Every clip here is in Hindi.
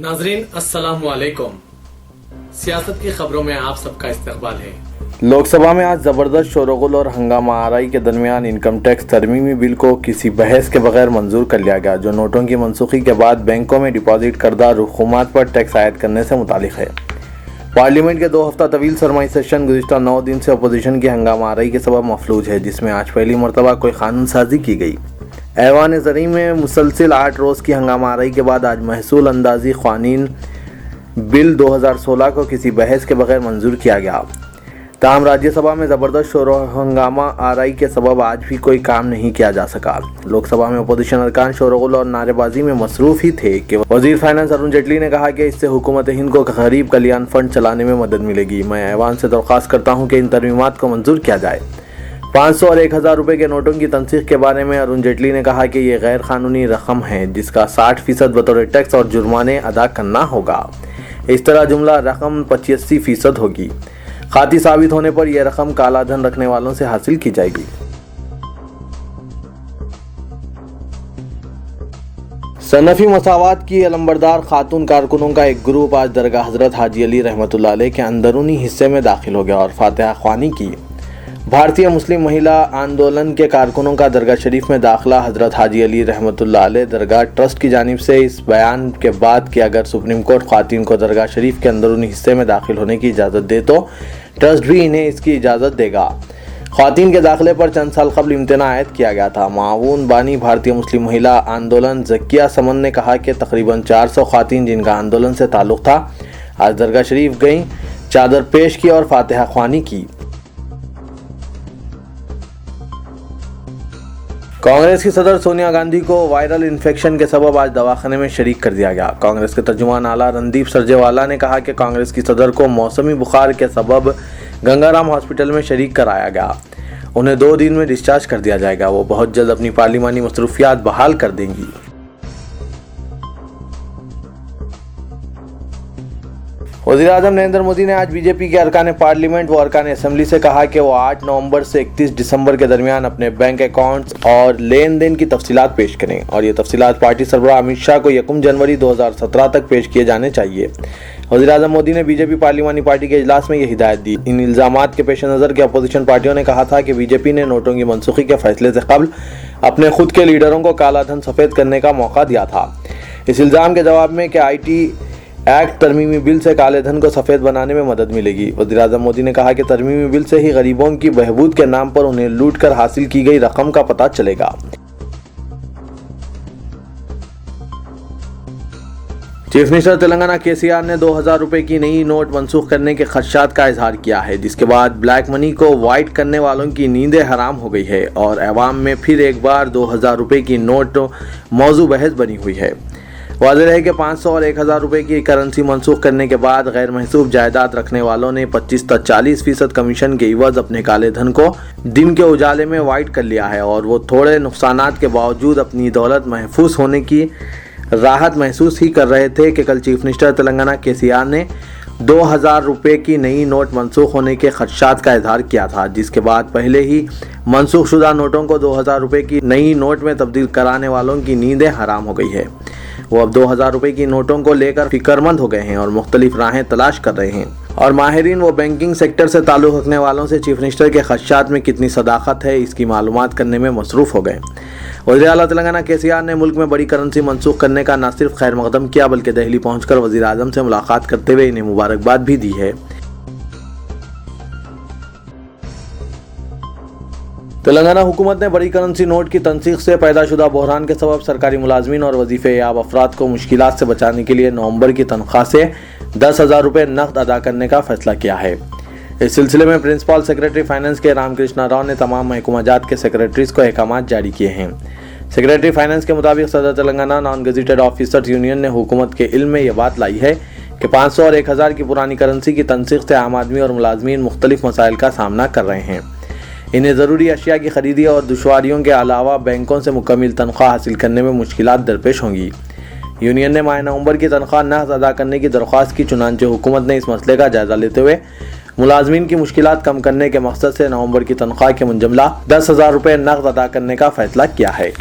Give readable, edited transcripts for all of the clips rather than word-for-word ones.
नाजरीन अस्सलाम वालेकुम। सियासत की खबरों में आप सबका इस्तकबाल है। लोकसभा में आज जबरदस्त शोरगुल और हंगामा आराई के दरमियान इनकम टैक्स तरमीमी बिल को किसी बहस के बगैर मंजूर कर लिया गया, जो नोटों की मनसूखी के बाद बैंकों में डिपॉजिट करदा रकूमात पर टैक्स आयद करने से मुतालिक है। पार्लियामेंट के 2 हफ्ता तवील सरमाई सेशन गुज़िश्ता 9 दिन से अपोजिशन की हंगामा आराई के सबब मफलूज है, जिसमें आज पहली मरतबा कोई कानून साजी की गई। ऐवान ज़री में मुसलसिल 8 रोज़ की हंगामा आराई के बाद आज महसूल अंदाजी क़ानून बिल 2016 को किसी बहस के बगैर मंजूर किया गया। ताहम राज्यसभा में ज़बरदस्त शोर हंगामा आराई के सबब आज भी कोई काम नहीं किया जा सका। लोकसभा में अपोजिशन अरकान शोरगुल और नारेबाजी में मसरूफ़ ही थे कि वज़ीर फाइनेंस अरुण जेटली ने कहा कि इससे हुकूमत हिंद को गरीब कल्याण फंड चलाने में मदद मिलेगी। मैं ऐवान से दरख्वास्त करता हूँ कि इन तरमीमात को मंजूर किया जाए। 500 और 1000 रुपये के नोटों की तनसीख के बारे में अरुण जेटली ने कहा कि ये गैर कानूनी रकम है, जिसका 60% बतौर टैक्स और जुर्माने अदा करना होगा। इस तरह जुमला रकम 85% होगी। खाती साबित होने पर यह रकम काला धन रखने वालों से हासिल की जाएगी। सनफी मसावात की अलंबरदार खातून कारकुनों का एक ग्रुप आज दरगाह हजरत हाजी अली रहमतुल्लाह अलैह के अंदरूनी हिस्से में दाखिल हो गया और फातिहा ख्वानी की। भारतीय मुस्लिम महिला आंदोलन के कारकुनों का दरगाह शरीफ में दाखिला हजरत हाजी अली रहमतुल्लाह अलैह दरगाह ट्रस्ट की जानिब से इस बयान के बाद कि अगर सुप्रीम कोर्ट ख्वातीन को दरगाह शरीफ के अंदरूनी हिस्से में दाखिल होने की इजाज़त दे तो ट्रस्ट भी इन्हें इसकी इजाज़त देगा। ख्वातीन के दाखिले पर चंद साल कबल इम्तना आयद किया गया था। माऊन बानी भारतीय मुस्लिम महिला आंदोलन ज़किया समन ने कहा कि तकरीबन 400 ख्वातीन जिनका आंदोलन से ताल्लुक़ था आज दरगाह शरीफ गईं, चादर पेश की और फातिहा ख्वानी की। कांग्रेस की सदर सोनिया गांधी को वायरल इन्फेक्शन के सबब आज दवाखाने में शरीक कर दिया गया। कांग्रेस के तर्जुमान आला रणदीप सुरजेवाला ने कहा कि कांग्रेस की सदर को मौसमी बुखार के सबब गंगाराम हॉस्पिटल में शरीक कराया गया। उन्हें 2 दिन में डिस्चार्ज कर दिया जाएगा। वो बहुत जल्द अपनी पार्लिमानी मसरूफियात बहाल कर देंगी। वज़ीर-ए-आज़म नरेंद्र मोदी ने आज बीजेपी के अरकान पार्लियामेंट व अरकान असम्बली से कहा कि वो 8 नवंबर से 31 दिसंबर के दरमियान अपने बैंक अकाउंट्स और लेन देन की तफसीलात पेश करें और ये तफसीलात पार्टी सरबराह अमित शाह को 1 जनवरी 2017 तक पेश किए जाने चाहिए। वज़ीर-ए-आज़म मोदी ने बीजेपी पार्लिमानी पार्टी के इजलास में ये हिदायत दी। इन इल्ज़ामात के पेश नज़र के अपोजिशन पार्टियों ने कहा था कि बीजेपी ने नोटों की मनसूखी के फैसले से कबल अपने खुद के लीडरों को काला धन सफ़ेद करने का मौका दिया था। इस इल्ज़ाम के जवाब में कि IT एक्ट तरमीमी बिल से काले धन को सफ़ेद बनाने में मदद मिलेगी। वज़ीर-ए-आज़म मोदी ने कहा कि तरमीमी बिल से ही गरीबों की बहबूद के नाम पर उन्हें लूट कर हासिल की गई रकम का पता चलेगा। चीफ मिनिस्टर तेलंगाना KCR ने 2000 रुपये की नई नोट मनसूख करने के खदशात का इजहार किया है, जिसके बाद ब्लैक मनी को वाइट करने वालों की नींदें हराम हो गई है और अवाम में फिर एक बार 2000 रुपये की नोट मौजू बहस बनी हुई है। वाज़ेह है कि 500 और 1000 रुपये की करेंसी मनसूख करने के बाद गैर महसूब जायदाद रखने वालों ने 25 से 40% कमीशन के इवज़ अपने काले धन को दिन के उजाले में वाइट कर लिया है और वो थोड़े नुकसानात के बावजूद अपनी दौलत महफूज होने की राहत महसूस ही कर रहे थे कि कल चीफ मिनिस्टर तेलंगाना KCR ने 2000 रुपये की नई नोट मनसूख होने के खदशात का इजहार किया था, जिसके बाद पहले ही मनसूख शुदा नोटों को 2000 रुपये की नई नोट में तब्दील कराने वालों की नींदें हराम हो गई है। वो अब 2000 रुपये की नोटों को लेकर फिक्रमंद हो गए हैं और मुख्तलिफ राहें तलाश कर रहे हैं। और माहिरीन व बैंकिंग सेक्टर से ताल्लुक़ रखने वालों से चीफ मिनिस्टर के खदशात में कितनी सदाकत है, इसकी मालूमात करने में मसरूफ़ हो गए। वज़ीर आला तेलंगाना KCR ने मुल्क में बड़ी करेंसी मनसूख करने का न सिर्फ खैर मकदम किया, बल्कि दिल्ली पहुँचकर वज़ीर आज़म से मुलाकात करते हुए इन्हें मुबारकबाद भी दी है। तेलंगाना हुकूमत ने बड़ी करेंसी नोट की तनसीख से पैदाशुदा बहरान के सबब सरकारी मुलाजमीन और वजीफे याब अफराद को मुश्किलात से बचाने के लिए नवंबर की तनख्वाह से 10,000 रुपये नकद अदा करने का फैसला किया है। इस सिलसिले में प्रिंसिपल सेक्रेटरी फाइनेंस के रामकृष्णा राव ने तमाम महकमा जात के सेक्रेटरीज को अहकाम जारी किए हैं। सेक्रेटरी फाइनेंस के मुताबिक सदर Telangana non gazetted officers union ने हुकूमत के इल्म में यह बात लाई है कि 500 और 1000 की पुरानी करेंसी की तनसीख से आम आदमी और मुलाजमीन मुख्तलिफ मसाइल का सामना कर रहे हैं। इन्हें ज़रूरी अशिया की खरीदी और दुश्वारियों के अलावा बैंकों से मुकम्मल तनख्वाह हासिल करने में मुश्किलात दरपेश होंगी। यूनियन ने माह नवंबर की तनख्वाह नकद अदा करने की दरख्वास्त की, चुनांचे हुकूमत ने इस मसले का जायज़ा लेते हुए मुलाजमीन की मुश्किलात कम करने के मकसद से नवंबर की तनख्वाह के मुंजमला 10,000 रुपये नकद अदा करने का फैसला किया है।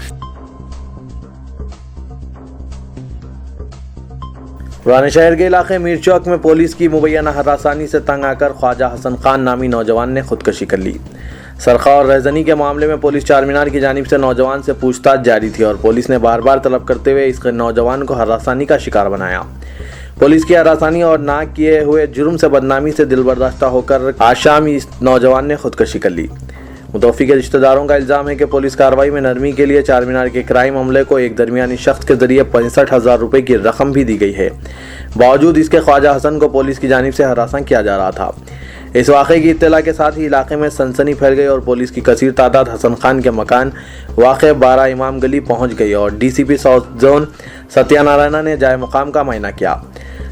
पुराने शहर के इलाके मीर चौक में पुलिस की मुबैना हरासानी से तंग आकर ख्वाजा हसन खान नामी नौजवान ने खुदकुशी कर ली। सरखा और रहजनी के मामले में पुलिस चारमीनार की जानिब से नौजवान से पूछताछ जारी थी और पुलिस ने बार बार तलब करते हुए इस नौजवान को हरासानी का शिकार बनाया। पुलिस की हरासानी और ना किए हुए जुर्म से बदनामी से दिलबर्दाश्ता होकर आज शाम इस नौजवान ने खुदकुशी कर ली। मुतवफ़्फ़ी के रिश्तेदारों का इल्ज़ाम है कि पुलिस कार्रवाई में नरमी के लिए चारमीनार के क्राइम अमले को एक दरमियानी शख्स के जरिए 65,000 रुपये की रकम भी दी गई है। बावजूद इसके ख्वाजा हसन को पुलिस की जानिब से हरासा किया जा रहा था। इस वाक़े की इत्तला के साथ ही इलाके में सनसनी फैल गई और पुलिस की कसीर तादाद हसन खान के मकान वाक़े 12 इमाम गली पहुँच गई और DCP साउथ जोन सत्यानारायणा ने जाए मुकाम का मायना किया।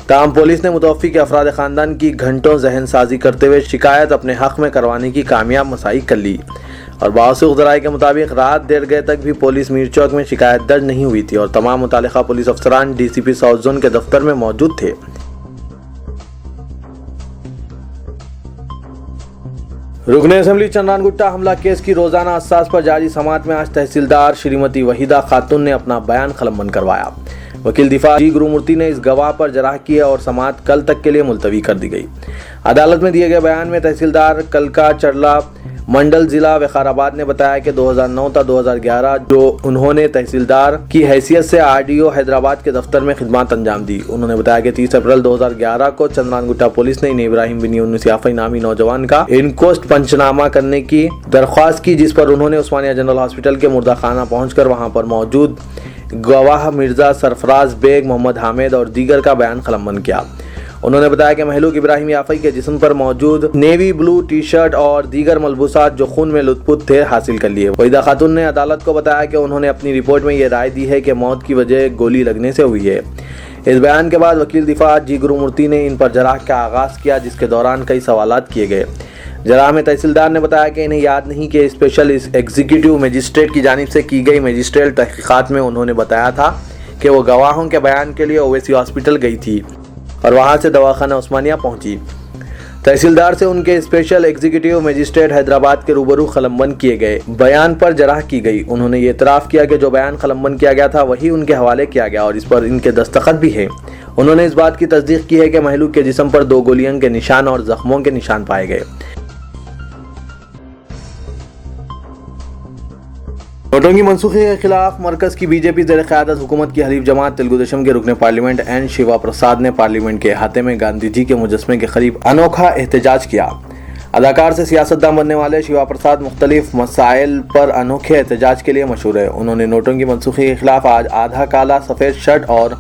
ताहम पुलिस ने मुतवफ़्फ़ी के अफराद ख़ानदान की घंटों जहन साजी करते हुए शिकायत अपने हक़ में करवाने की कामयाब मसाई कर ली और बावसूख ज़राए के मुताबिक रात देर गए तक भी पुलिस मीर चौक में शिकायत दर्ज नहीं हुई थी और तमाम मुतालिका पुलिस अफसरान DCP साउथ जोन के दफ्तर में मौजूद थे। रुकने असेंबली चंद्रानगुट्टा हमला केस की रोजाना असास पर जारी समाअत में आज तहसीलदार श्रीमती वहीदा खातून ने अपना बयान कलमबंद करवाया। वकील दिफा जी गुरुमूर्ति ने इस गवाह पर जराह किया और समाअत कल तक के लिए मुलतवी कर दी गई। अदालत में दिए गए बयान में तहसीलदार कलका चरला मंडल जिला विकाराबाद ने बताया कि 2009 था 2011 जो उन्होंने तहसीलदार की हैसियत से RDO हैदराबाद के दफ्तर में खिदमत अंजाम दी। उन्होंने बताया कि 30 अप्रैल 2011 को चंद्रानगुट्टा पुलिस ने इब्राहिम बिन यूनुस याफई नामी नौजवान का इनक्वेस्ट पंचनामा करने की दरख्वास्त की, जिस पर उन्होंने उस्मानिया जनरल हॉस्पिटल के मुर्दाखाना पहुंचकर वहां पर मौजूद गवाह मिर्जा सरफराज बेग, मोहम्मद हामिद और दीगर का बयान कलमबंद किया। उन्होंने बताया कि महलूक इब्राहिम याफई के जिस्म पर मौजूद नेवी ब्लू टी-शर्ट और दीगर मलबूसात जो खून में लुत्फुत थे हासिल कर लिए। वहीदा खातून ने अदालत को बताया कि उन्होंने अपनी रिपोर्ट में ये राय दी है कि मौत की वजह गोली लगने से हुई है। इस बयान के बाद वकील दिफा जी गुरुमूर्ति ने इन पर जराह का आगाज़ किया, जिसके दौरान कई सवालात किए गए। जराह में तहसीलदार ने बताया कि इन्हें याद नहीं कि स्पेशल एग्जीक्यूटिव मजिस्ट्रेट की जानिब से की गई मजिस्ट्रेट तहकीकात में उन्होंने बताया था कि वो गवाहों के बयान के लिए ओवैसी हॉस्पिटल गई थी और वहां से दवाखाना उस्मानिया पहुंची। तहसीलदार से उनके स्पेशल एग्जीक्यूटिव मजिस्ट्रेट हैदराबाद के रूबरू कलमबंद किए गए बयान पर जराह की गई। उन्होंने ये इतराफ़ किया कि जो बयान कलमबंद किया गया था वही उनके हवाले किया गया और इस पर इनके दस्तखत भी हैं। उन्होंने इस बात की तस्दीक की है कि महलूक के जिस्म पर 2 गोलियों के निशान और जख्मों के निशान पाए गए। नोटों की मनसूखी के खिलाफ मरकज की बीजेपी ज़ेर क़यादत हुकूमत की हलीफ जमात तेलुगु देशम के रुकने पार्लियामेंट एन शिवा प्रसाद ने पार्लियामेंट के अहाते में गांधी जी के मुजस्समे के करीब अनोखा एहतजाज किया। अदाकार से सियासतदान बनने वाले शिवा प्रसाद मुख्तलिफ मसाइल पर अनोखे एहतजाज के लिए मशहूर है। उन्होंने नोटों की मनसूखी के खिलाफ आज आधा काला सफ़ेद शर्ट और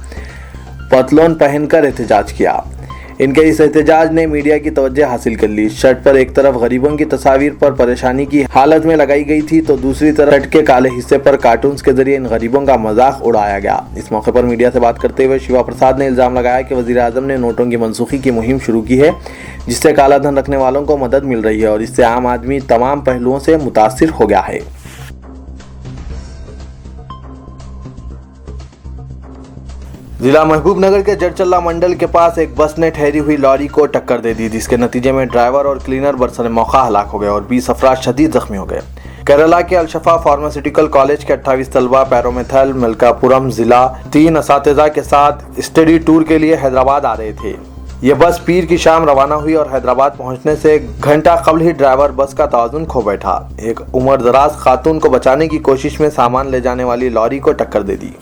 पतलून पहनकर एहतजाज किया। इनके इस एहतजाज ने मीडिया की तवज्जो हासिल कर ली। शर्ट पर एक तरफ गरीबों की तस्वीर पर परेशानी की हालत में लगाई गई थी तो दूसरी तरफ शर्ट के काले हिस्से पर कार्टून्स के जरिए इन गरीबों का मजाक उड़ाया गया। इस मौके पर मीडिया से बात करते हुए शिवा प्रसाद ने इल्ज़ाम लगाया कि वज़ीर आज़म ने नोटों की मनसूखी की मुहिम शुरू की है, जिससे काला धन रखने वालों को मदद मिल रही है और इससे आम आदमी तमाम पहलुओं से मुतासिर हो गया है। जिला महबूबनगर के जड़चल्ला मंडल के पास एक बस ने ठहरी हुई लॉरी को टक्कर दे दी, जिसके नतीजे में ड्राइवर और क्लीनर बरसर मौका हलाक हो गए और 20 अफराद शदीद जख्मी हो गए। केरला के अलशफा फार्मास्यूटिकल कॉलेज के 28 तलबा पैरोमेथल मलकापुरम जिला 3 असातिज़ा के साथ स्टडी टूर के लिए हैदराबाद आ रहे थे। ये बस पीर की शाम रवाना हुई और हैदराबाद पहुंचने से घंटा कबल ही ड्राइवर बस का तवाज़ुन खो बैठा। एक उम्र दराज खातून को बचाने की कोशिश में सामान ले जाने वाली लॉरी को टक्कर दे दी।